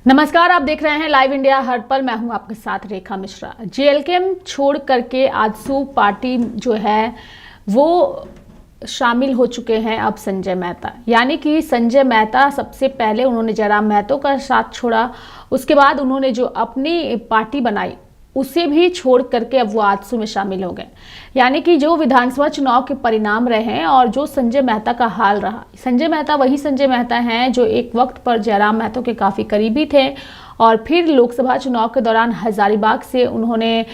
नमस्कार, आप देख रहे हैं लाइव इंडिया हर पल। मैं हूं आपके साथ रेखा मिश्रा। जेएलके छोड़ करके आजसू पार्टी जो है वो शामिल हो चुके हैं अब संजय मेहता। यानी कि संजय मेहता सबसे पहले उन्होंने जयराम महतो का साथ छोड़ा, उसके बाद उन्होंने जो अपनी पार्टी बनाई उसे भी छोड़ करके अब वो आजसू में शामिल हो गए। यानी कि जो विधानसभा चुनाव के परिणाम रहे हैं और जो संजय मेहता का हाल रहा, संजय मेहता वही संजय मेहता हैं जो एक वक्त पर जयराम महतो के काफ़ी करीबी थे और फिर लोकसभा चुनाव के दौरान हजारीबाग से उन्होंने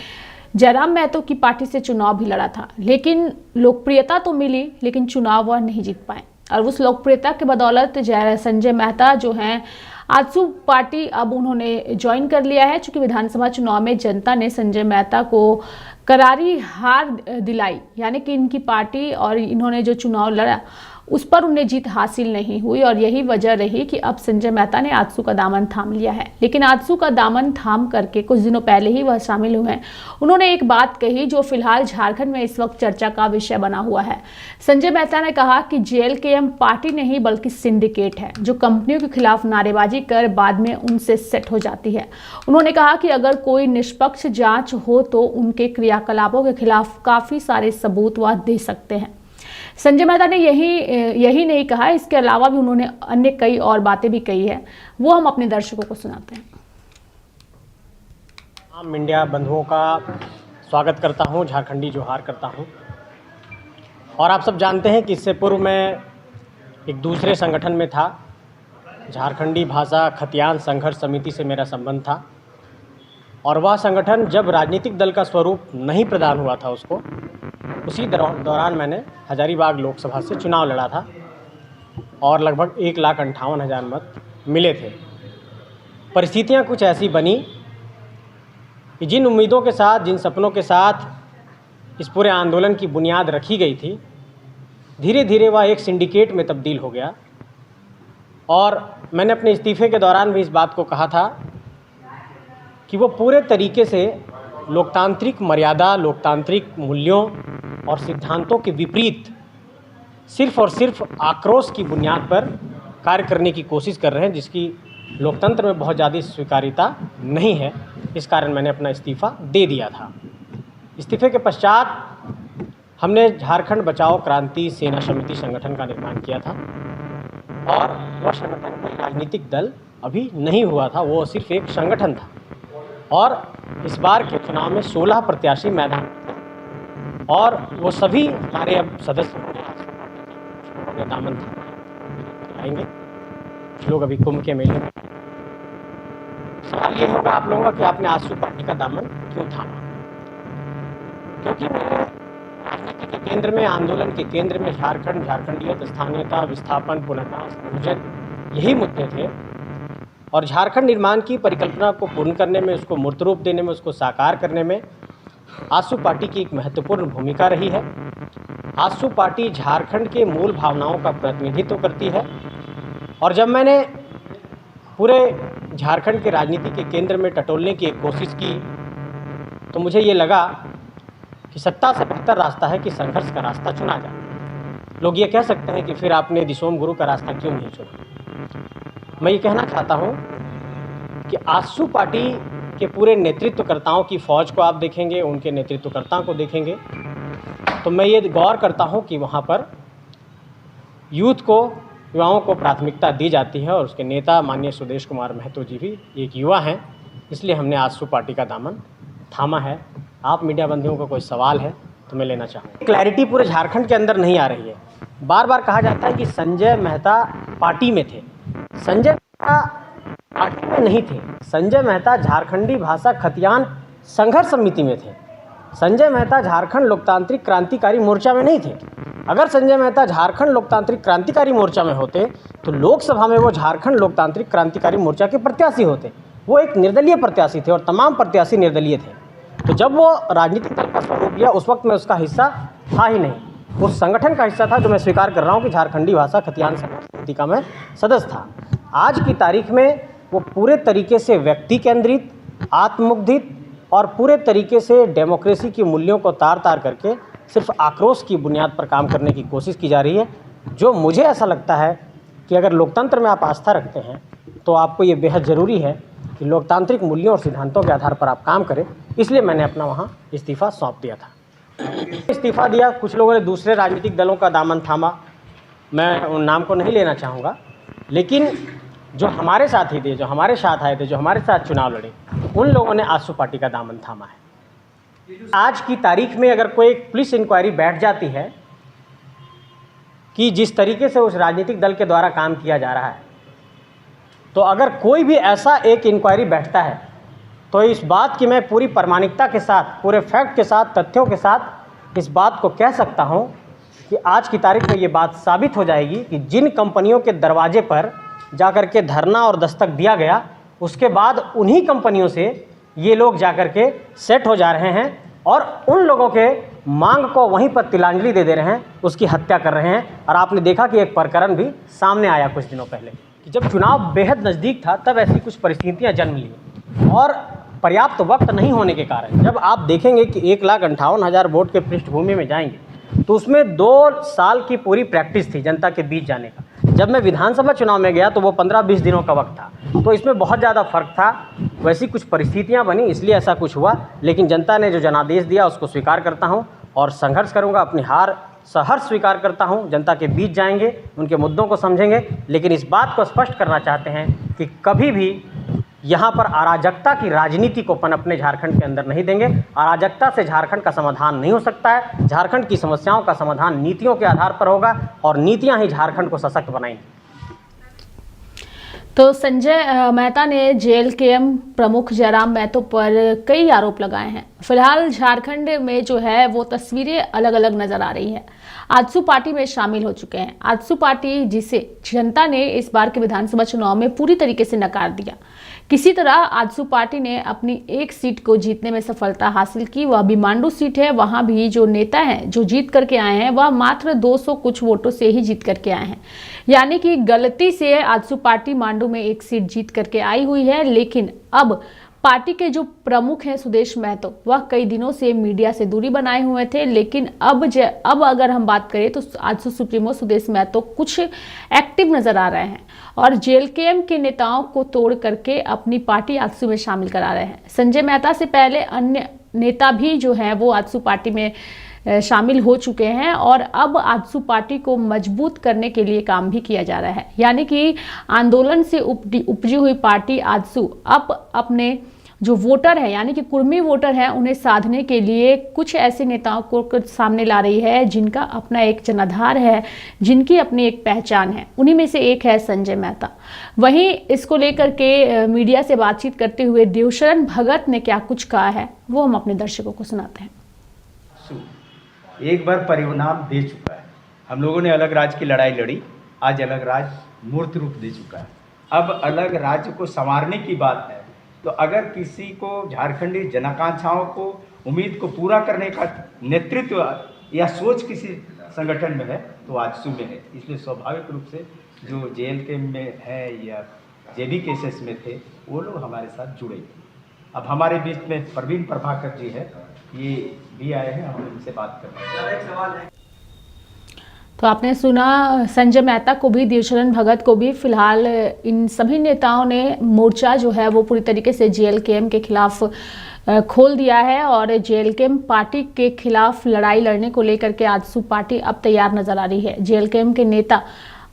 जयराम महतो की पार्टी से चुनाव भी लड़ा था। लेकिन लोकप्रियता तो मिली, लेकिन चुनाव वह नहीं जीत पाए और उस लोकप्रियता के बदौलत संजय मेहता जो हैं आजसू पार्टी अब उन्होंने ज्वाइन कर लिया है। चूंकि विधानसभा चुनाव में जनता ने संजय मेहता को करारी हार दिलाई, यानी कि इनकी पार्टी और इन्होंने जो चुनाव लड़ा उस पर उन्हें जीत हासिल नहीं हुई और यही वजह रही कि अब संजय मेहता ने आजसू का दामन थाम लिया है। लेकिन आजसू का दामन थाम करके कुछ दिनों पहले ही वह शामिल हुए हैं। उन्होंने एक बात कही जो फिलहाल झारखंड में इस वक्त चर्चा का विषय बना हुआ है। संजय मेहता ने कहा कि जेएलके पार्टी नहीं बल्कि सिंडिकेट है जो कंपनियों के खिलाफ नारेबाजी कर बाद में उनसे सेट हो जाती है। उन्होंने कहा कि अगर कोई निष्पक्ष जांच हो तो उनके क्रियाकलापों के खिलाफ काफी सारे सबूत वह दे सकते हैं। संजय मेहता ने यही नहीं कहा, इसके अलावा भी उन्होंने अन्य कई और बातें भी कही है, वो हम अपने दर्शकों को सुनाते हैं। आम मीडिया बंधुओं का स्वागत करता हूं, झारखंडी जोहार करता हूं। और आप सब जानते हैं कि इससे पूर्व मैं एक दूसरे संगठन में था, झारखंडी भाषा खतियान संघर्ष समिति से मेरा संबंध था। और वह संगठन जब राजनीतिक दल का स्वरूप नहीं प्रदान हुआ था उसको, उसी दौरान मैंने हजारीबाग लोकसभा से चुनाव लड़ा था और लगभग 1,58,000 मत मिले थे। परिस्थितियां कुछ ऐसी बनी कि जिन उम्मीदों के साथ, जिन सपनों के साथ इस पूरे आंदोलन की बुनियाद रखी गई थी, धीरे धीरे वह एक सिंडिकेट में तब्दील हो गया। और मैंने अपने इस्तीफे के दौरान भी इस बात को कहा था कि वो पूरे तरीके से लोकतांत्रिक मर्यादा, लोकतांत्रिक मूल्यों और सिद्धांतों के विपरीत सिर्फ और सिर्फ आक्रोश की बुनियाद पर कार्य करने की कोशिश कर रहे हैं, जिसकी लोकतंत्र में बहुत ज़्यादा स्वीकार्यता नहीं है। इस कारण मैंने अपना इस्तीफ़ा दे दिया था। इस्तीफे के पश्चात हमने झारखंड बचाओ क्रांति सेना समिति संगठन का निर्माण किया था और वह संगठन कोई राजनीतिक दल अभी नहीं हुआ था, वो सिर्फ एक संगठन था। और इस बार के चुनाव में 16 प्रत्याशी मैदान में और वो सभी हमारे अब सदस्य दामन आएंगे। लोग अभी कुंभ के मेले में, सवाल ये होगा आप लोगों का कि आपने आजसू पार्टी का दामन क्यों थामा? क्योंकि मेरे राजनीति के केंद्र में, आंदोलन के केंद्र में झारखंड, झारखंडियत, स्थानीयता, विस्थापन, पुनर्वास, यही मुद्दे थे। और झारखंड निर्माण की परिकल्पना को पूर्ण करने में, उसको मूर्त रूप देने में, उसको साकार करने में आजसू पार्टी की एक महत्वपूर्ण भूमिका रही है। आजसू पार्टी झारखंड के मूल भावनाओं का प्रतिनिधित्व करती है। और जब मैंने पूरे झारखंड के राजनीति के केंद्र में टटोलने की एक कोशिश की तो मुझे ये लगा कि सत्ता से बेहतर रास्ता है कि संघर्ष का रास्ता चुना जाए। लोग ये कह सकते हैं कि फिर आपने दिसोम गुरु का रास्ता क्यों नहीं चुना? मैं ये कहना चाहता हूँ कि आजसू पार्टी के पूरे नेतृत्वकर्ताओं की फ़ौज को आप देखेंगे, उनके नेतृत्वकर्ताओं को देखेंगे, तो मैं ये गौर करता हूँ कि वहाँ पर यूथ को, युवाओं को प्राथमिकता दी जाती है। और उसके नेता माननीय सुदेश कुमार महतो जी भी एक युवा हैं, इसलिए हमने आजसू पार्टी का दामन थामा है। आप मीडिया बंधुओं को कोई सवाल है तो मैं लेना चाहूँगा। क्लैरिटी पूरे झारखंड के अंदर नहीं आ रही है। बार बार कहा जाता है कि संजय मेहता पार्टी में थे। संजय मेहता पार्टी में नहीं थे। संजय मेहता झारखंडी भाषा खतियान संघर्ष समिति में थे। संजय मेहता झारखंड लोकतांत्रिक क्रांतिकारी मोर्चा में नहीं थे। अगर संजय मेहता झारखंड लोकतांत्रिक क्रांतिकारी मोर्चा में होते तो लोकसभा में वो झारखंड लोकतांत्रिक क्रांतिकारी मोर्चा के प्रत्याशी होते। वो एक निर्दलीय प्रत्याशी थे और तमाम प्रत्याशी निर्दलीय थे। तो जब वो राजनीतिक दल का स्वरूप लिया उस वक्त मैं उसका हिस्सा था ही नहीं, उस संगठन का हिस्सा था जो मैं स्वीकार कर रहा हूँ कि झारखंडी भाषा खतियान संघर्ष समिति का मैं सदस्य था। आज की तारीख में वो पूरे तरीके से व्यक्ति केंद्रित, आत्ममुग्धित और पूरे तरीके से डेमोक्रेसी की मूल्यों को तार तार करके सिर्फ आक्रोश की बुनियाद पर काम करने की कोशिश की जा रही है। जो मुझे ऐसा लगता है कि अगर लोकतंत्र में आप आस्था रखते हैं तो आपको ये बेहद ज़रूरी है कि लोकतांत्रिक मूल्यों और सिद्धांतों के आधार पर आप काम करें। इसलिए मैंने अपना वहाँ इस्तीफ़ा सौंप दिया था। इस्तीफ़ा दिया, कुछ लोगों ने दूसरे राजनीतिक दलों का दामन थामा, मैं उन नाम को नहीं लेना चाहूँगा, लेकिन जो हमारे साथी थे, जो हमारे साथ आए थे, जो हमारे साथ चुनाव लड़े, उन लोगों ने आजसू पार्टी का दामन थामा है। आज की तारीख में अगर कोई पुलिस इंक्वायरी बैठ जाती है कि जिस तरीके से उस राजनीतिक दल के द्वारा काम किया जा रहा है, तो अगर कोई भी ऐसा एक इंक्वायरी बैठता है तो इस बात की मैं पूरी प्रामाणिकता के साथ, पूरे फैक्ट के साथ, तथ्यों के साथ इस बात को कह सकता हूं कि आज की तारीख में ये बात साबित हो जाएगी कि जिन कंपनियों के दरवाजे पर जाकर के धरना और दस्तक दिया गया, उसके बाद उन्हीं कंपनियों से ये लोग जाकर के सेट हो जा रहे हैं और उन लोगों के मांग को वहीं पर तिलांजलि दे दे रहे हैं, उसकी हत्या कर रहे हैं। और आपने देखा कि एक प्रकरण भी सामने आया कुछ दिनों पहले कि जब चुनाव बेहद नज़दीक था तब ऐसी कुछ परिस्थितियां जन्म ली और पर्याप्त वक्त नहीं होने के कारण जब आप देखेंगे कि 1,58,000 वोट के पृष्ठभूमि में जाएंगे तो उसमें 2 साल की पूरी प्रैक्टिस थी जनता के बीच जाने का। जब मैं विधानसभा चुनाव में गया तो वो 15-20 दिनों का वक्त था, तो इसमें बहुत ज़्यादा फ़र्क था। वैसी कुछ परिस्थितियां बनी, इसलिए ऐसा कुछ हुआ, लेकिन जनता ने जो जनादेश दिया उसको स्वीकार करता हूं और संघर्ष करूंगा। अपनी हार सहर्ष स्वीकार करता हूं। जनता के बीच जाएंगे, उनके मुद्दों को समझेंगे, लेकिन इस बात को स्पष्ट करना चाहते हैं कि कभी भी यहाँ पर अराजकता की राजनीति को पनपने झारखंड के अंदर नहीं देंगे। अराजकता से झारखंड का समाधान नहीं हो सकता है। झारखंड की समस्याओं का समाधान नीतियों के आधार पर होगा और नीतियां ही झारखंड को सशक्त बनाएंगी। तो संजय मेहता ने जेएलकेएम प्रमुख जयराम महतो पर कई आरोप लगाए हैं। फिलहाल झारखंड में जो है वो तस्वीरें अलग अलग नजर आ रही है। आजसू पार्टी में शामिल हो चुके हैं। आजसू पार्टी जिसे जनता ने इस बार के विधानसभा चुनाव में पूरी तरीके से नकार दिया। किसी तरह आजसू पार्टी ने अपनी एक सीट को जीतने में सफलता हासिल की, वह भी मांडू सीट है। वहां भी जो नेता हैं जो जीत करके आए हैं वह मात्र 200 कुछ वोटों से ही जीत करके आए हैं, यानी कि गलती से आजसू पार्टी मांडू में एक सीट जीत करके आई हुई है। लेकिन अब पार्टी के जो प्रमुख हैं सुदेश महतो, वह कई दिनों से मीडिया से दूरी बनाए हुए थे, लेकिन अब अगर हम बात करें तो आजसू सुप्रीमो सुदेश महतो कुछ एक्टिव नजर आ रहे हैं और जेएलकेएम के नेताओं को तोड़ करके अपनी पार्टी आजसू में शामिल करा रहे हैं। संजय मेहता से पहले अन्य नेता भी जो है वो आजसू पार्टी में शामिल हो चुके हैं और अब आजसू पार्टी को मजबूत करने के लिए काम भी किया जा रहा है, यानी कि आंदोलन से उपजी हुई पार्टी आजसू अब अपने जो वोटर है यानी कि कुर्मी वोटर है उन्हें साधने के लिए कुछ ऐसे नेताओं को सामने ला रही है जिनका अपना एक जनाधार है, जिनकी अपनी एक पहचान है। उन्हीं में से एक है संजय मेहता। वहीं इसको लेकर के मीडिया से बातचीत करते हुए देवशरण भगत ने क्या कुछ कहा है वो हम अपने दर्शकों को सुनाते हैं। एक बार परिणाम दे चुका है। हम लोगों ने अलग राज्य की लड़ाई लड़ी, आज अलग राज्य मूर्त रूप दे चुका है। अब अलग राज्य को संवारने की बात है, तो अगर किसी को झारखंडी जनाकांक्षाओं को, उम्मीद को पूरा करने का नेतृत्व या सोच किसी संगठन में है तो आजसू में है। इसलिए स्वाभाविक रूप से जो जेएलकेएम में है या जेबीकेएसएस में थे वो लोग हमारे साथ जुड़े। अब हमारे बीच में प्रवीण प्रभाकर जी है, ये भी आए हैं, हम इनसे बात कर रहे हैं। तो आपने सुना संजय मेहता को भी, देवशरण भगत को भी। फिलहाल इन सभी नेताओं ने मोर्चा जो है वो पूरी तरीके से जेएलकेएम के खिलाफ खोल दिया है और जेएलकेएम पार्टी के खिलाफ लड़ाई लड़ने को लेकर के आजसू पार्टी अब तैयार नजर आ रही है। जेएलकेएम के नेता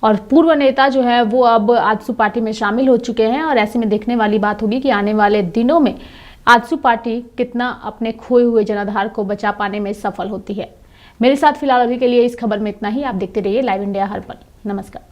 और पूर्व नेता जो है वो अब आजसू पार्टी में शामिल हो चुके हैं और ऐसे में देखने वाली बात होगी कि आने वाले दिनों में आजसू पार्टी कितना अपने खोए हुए जनाधार को बचा पाने में सफल होती है। मेरे साथ फिलहाल अभी के लिए इस खबर में इतना ही। आप देखते रहिए लाइव इंडिया हर पल। नमस्कार।